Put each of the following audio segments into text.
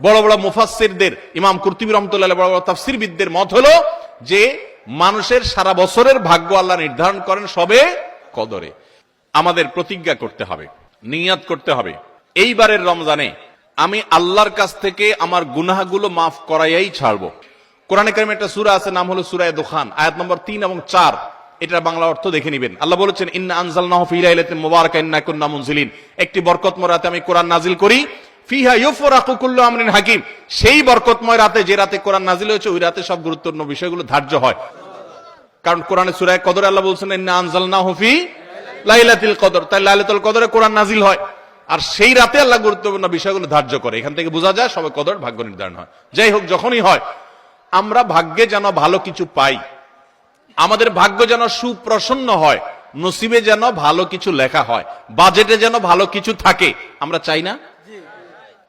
বড় বড় মুফাসসিরদের, ইমাম কুরতুবী রাহমাতুল্লাহ আলাইহি, বড় বড় তাফসীরবিদদের মত হলো যে মানুষের সারা বছরের ভাগ্য আল্লাহ নির্ধারণ করেন সবে কদরে। আমাদের প্রতিজ্ঞা করতে হবে, নিয়ত করতে হবে, এইবারের রমজানে আমি আল্লাহর কাছ থেকে আমার গুনাহগুলো মাফ করাইয়াই ছাড়বো। কোরআনে কারিমে একটা সূরা আছে, নাম হলো সূরা দুখান, আয়াত নম্বর 3 এবং 4। এটার বাংলা অর্থ দেখে নেবেন। আল্লাহ বলেছেন, ইন্না আনজালনাহু ফি লাইলাতিন মুবারাকাতিন ইন্না কুন্না মুনজিলিন। একটি বরকতময় রাতে আমি কোরআন নাজিল করি, ফিহা ইউফরাকু কুল্লু আমরিন হাকিম। সেই বরকতময় রাতে, যে রাতে কোরআন নাজিল হয়েছে, ওই রাতে সব গুরুত্বপূর্ণ বিষয়গুলো ধার্য হয়। কারণ কোরআনে সূরা কদরে আল্লাহ বলছেন, ইন্না আনজালনাহু ফি লাইলাতুল কদর, তাই লাইলাতুল কদরে কোরআন নাজিল হয়, আর সেই রাতে আল্লাহ গুরুত্বপূর্ণ বিষয়গুলো ধার্য করে। এখান থেকে বোঝা যায় সবে কদর ভাগ্য নির্ধারণ হয়। যাই হোক, যখনই হয়, আমরা ভাগ্যে যেন ভালো কিছু পাই, আমাদের ভাগ্য যেন সুপ্রসন্ন হয়, নসিবে যেন ভালো কিছু লেখা হয়, বাজেটে যেন ভালো কিছু থাকে, আমরা চাই না?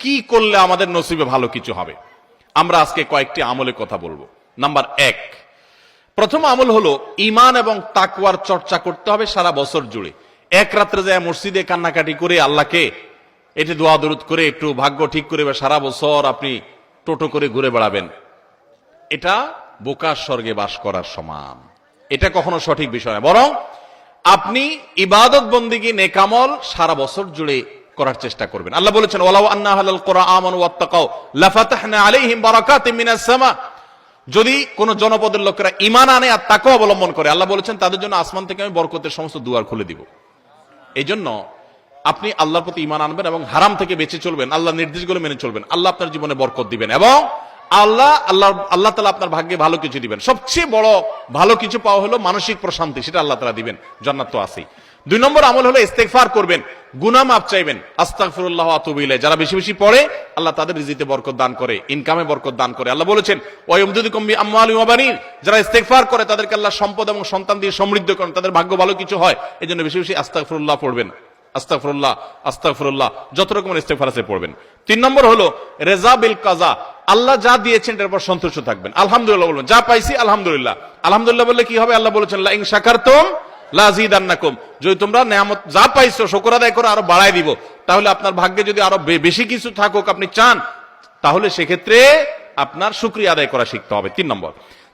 কি করলে আমাদের নসিবে ভালো কিছু হবে? আমরা আজকে কয়েকটি আমলের কথা বলবো। নাম্বার 1, প্রথম আমল হলো ঈমান এবং তাকওয়ার চর্চা করতে হবে সারা বছর জুড়ে। এক রাত্রে যায় মসজিদে কান্নাকাটি করে আল্লাহকে এটি দোয়া দরুদ করে একটু ভাগ্য ঠিক করে সারা বছর আপনি টোটো করে ঘুরে বেড়াবেন, এটা বোকার স্বর্গে বাস করার সমান। এটা কখনো সঠিক বিষয় না। বরং আপনি ইবাদত বন্দেগী নেকামল সারা বছর জুড়ে করার চেষ্টা করবেন। আল্লাহ বলেছেন, ওয়ালাউ আন্না আহলাল কুরআ আমানু ওয়াত্তাকাউ লাফাতাহনা আলাইহিম বারাকাতিম মিনাস সামা। যদি কোন জনপদের লোকেরা ঈমান আনে আর তাকওয়া অবলম্বন করে, আল্লাহ বলেছেন তাদের জন্য আসমান থেকে আমি বরকতের সমস্ত দুয়ার খুলে দিব। এই জন্য আপনি আল্লাহর প্রতি ঈমান আনবেন এবং হারাম থেকে বেঁচে চলবেন, আল্লাহর নির্দেশগুলো মেনে চলবেন, আল্লাহ আপনার জীবনে বরকত দিবেন এবং আল্লাহ তাআলা আপনার ভাগ্যে ভালো কিছু দিবেন। সবচেয়ে বড় ভালো কিছু পাওয়া হলো মানসিক প্রশান্তি, সেটা আল্লাহ তাআলা দিবেন, জান্নাত তো আছেই। 2 নম্বর আমল হলো ইস্তেগফার করবেন, গুনাহ মাফ চাইবেন, আস্তাগফিরুল্লাহ ওয়া আতুবু ইলাইহি। যারা বেশি বেশি পড়ে, আল্লাহ তাদের রিজিকে বরকত দান করে, ইনকামে বরকত দান করে। আল্লাহ বলেছেন, ওয়া ইয়ামদুদুকুম বিআমওয়ালিন ওয়া বানিন। যারা ইস্তেগফার করে তাদেরকে আল্লাহ সম্পদ এবং সন্তান দিয়ে সমৃদ্ধ করেন, তাদের ভাগ্য ভালো কিছু হয়। এজন্য বেশি বেশি আস্তাগফিরুল্লাহ পড়বেন, আস্তাগফিরুল্লাহ আস্তাগফিরুল্লাহ, যত রকমের ইস্তেগফার আছে পড়বেন। 3 নম্বর হলো রেজা বিল কাজা, আল্লাহ যা দিয়েছেন এর উপর সন্তুষ্ট থাকবেন, আলহামদুলিল্লাহ বলবেন, যা পাইছি আলহামদুলিল্লাহ। আলহামদুলিল্লাহ বললে কি হবে? আল্লাহ বলেছেন, লা ইন শাকারতুম লাযিদান্নাকুম, যদি তোমরা নিয়ামত যা পাইছো শুকর আদায় করে আরো বাড়ায় দিব। তাহলে আপনার ভাগ্যে যদি আরো বেশি কিছু থাকুক আপনি চান, তাহলে সেক্ষেত্রে আপনার শুকরিয়া আদায় করা শিখতে হবে। 3 নম্বর।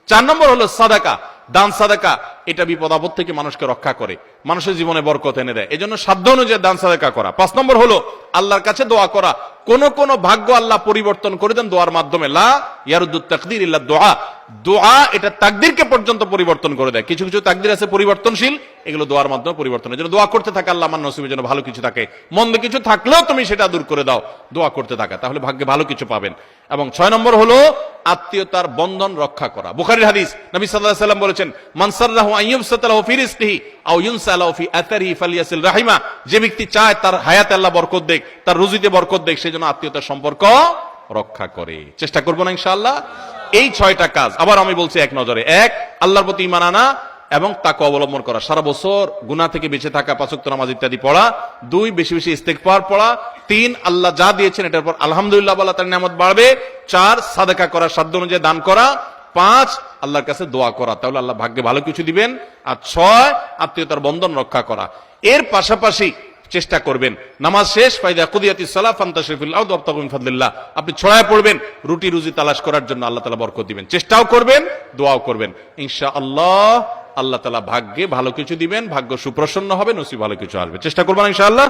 4 নম্বর হলো সাদাকা, দান সাদাকা। এটা বিপদ আপদ থেকে মানুষকে রক্ষা করে, মানুষের জীবনে বরকত এনে দেয়, এজন্য সাধ্য অনুযায়ী দান সাদাকা করা। 5 নম্বর হলো আল্লাহর কাছে দোয়া করা। কোন কোন ভাগ্য আল্লাহ পরিবর্তন করে দেন দোয়ার মাধ্যমে। লা ইয়ারুদ্দুত তাকদির ইল্লা দুআ, দোয়া এটা তাকদিরকে পর্যন্ত পরিবর্তন করে দেয়। কিছু কিছু তাকদির আছে পরিবর্তনশীল, এগুলো দোয়ার মাধ্যমে পরিবর্তন। এজন্য দোয়া করতে থাকে, আল্লাহ আমার নসিবের জন্য ভালো কিছু থাকে, মন্দ কিছু থাকলেও তুমি সেটা দূর করে দাও, দোয়া করতে থাকা, তাহলে ভাগ্যে ভালো কিছু পাবেন। এবং 6 নম্বর হলো আত্মীয়তার বন্ধন রক্ষা করা। বুখারীর হাদিস, নবী সাল্লাল্লাহু আলাইহি ওয়াসাল্লাম বলেছেন, মান সাররাহু আন ইউবসাতা লাহু ফি রিজকিহি আও ইউনসা লাহু ফি আতারিহি ফালিয়াসিল রাহিমা। যে ব্যক্তি চায় তার হায়াতে আল্লাহ বরকত দেখ, তার রুজিতে বরকত দেখ, সেজন্য আত্মীয়তার সম্পর্ক রক্ষা করে। চেষ্টা করব না ইনশাআল্লাহ। এই 6টা কাজ আবার আমি বলছি এক নজরে। 1, আল্লাহর প্রতি ঈমান আনা এবং তাকওয়া অবলম্বন করা, সারা বছর গুনাহ থেকে বেঁচে থাকা, 5 ওয়াক্ত নামাজ ইত্যাদি পড়া। 2, বেশি বেশি ইস্তেগফার পড়া। 3, আল্লাহ যা দিয়েছেন এটার পর আলহামদুলিল্লাহ বলা, তার নিয়ামত বাড়বে। 4, সাদাকা করা, সাধ্য অনুযায়ী দান করা। 5, আল্লাহর কাছে দোয়া করা, তাহলে আল্লাহ ভাগ্যে ভালো কিছু দিবেন। আর 6, আত্মীয়তার বন্ধন রক্ষা করা। এর পাশাপাশি চেষ্টা করবেন নামাজ শেষ ফাইদা কুদিয়াতিস সালাহ ফান্তাশিরু ফিল আরদি ওয়াবতাগু মিন ফাদলিল্লাহ, আপনি ছড়ায় পড়বেন রুটি রুজি তালাশ করার জন্য, আল্লাহ তাআলা বরকত দিবেন। চেষ্টাও করবেন, দোয়াও করবেন, ইনশাআল্লাহ আল্লাহ তাআলা ভাগ্যে ভালো কিছু দিবেন, ভাগ্য সুপ্রসন্ন হবে, নসিব ভালো কিছু আসবে। চেষ্টা করবেন ইনশাআল্লাহ।